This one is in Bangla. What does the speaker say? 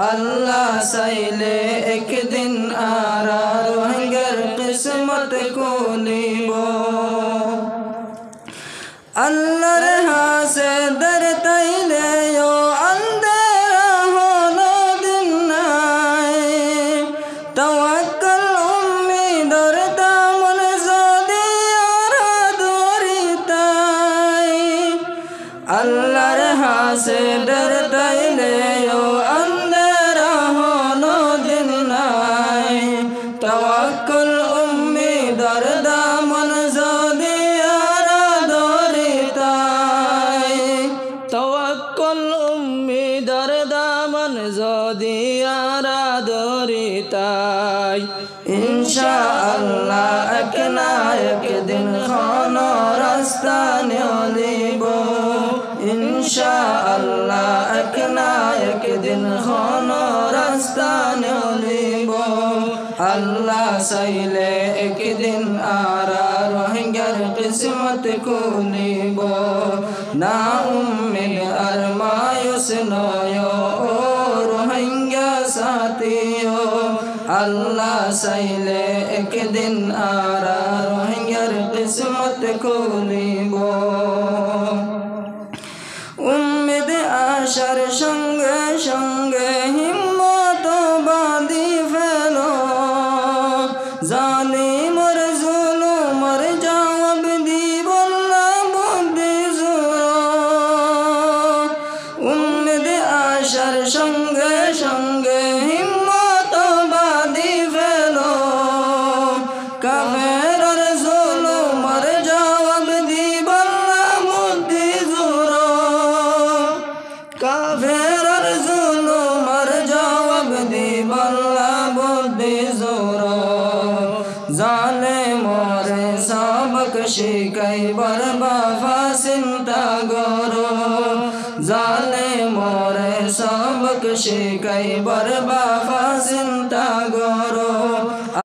আল্লাহ চাইলে একদিন আর রোহিঙ্গার কিসমত খুলিব আল্লাহর হাসে দের তাইলে ও আন্দেরা হলো দিন নাই তাওয়াক্কাল উম্মিদর দামন যদি আর দরিতাই আল্লাহর হাসে দের তাইলে ও আন্দেরা হলো দিন নাই তাওয়াক্কাল উম্মিদর দামন যদি তাওয়াক্কুল উম্মিদর দামন যদি আর ধরিতাই ইনশাআল্লাহ এক না একদিন খানো রাস্তা নিব ইনশাআল্লাহ এক না একদিন খানো রাস্তা নিব আল্লাহ চাইলে একদিন আর রোহিঙ্গার কিসমত খুলিব না উম্মিদ আর মায়ুস নয় ও রোহিঙ্গা সাথীও আল্লাহ চাইলে একদিন আর রোহিঙ্গার কিসমত খুলিব উম্মিদ আশার সঙ্গে সঙ্গে হিম্মত বাঁধি ফেলো জালিমর জুলুমর জবাব দিব না বুদ্ধি জোর উম্মিদ আশার সঙ্গে সঙ্গে হিম্মত বাঁধি ফেলো কাফেরর জুলুমর জবাব দিব না বুদ্ধি জোর কাফেরর জুলুমর জবাব দিব না বুদ্ধি জোর জালেমর সবক শিখাইবার বাবা চিন্তা করো জালেমর সবক শিখাইবার বাবা চিন্তা করো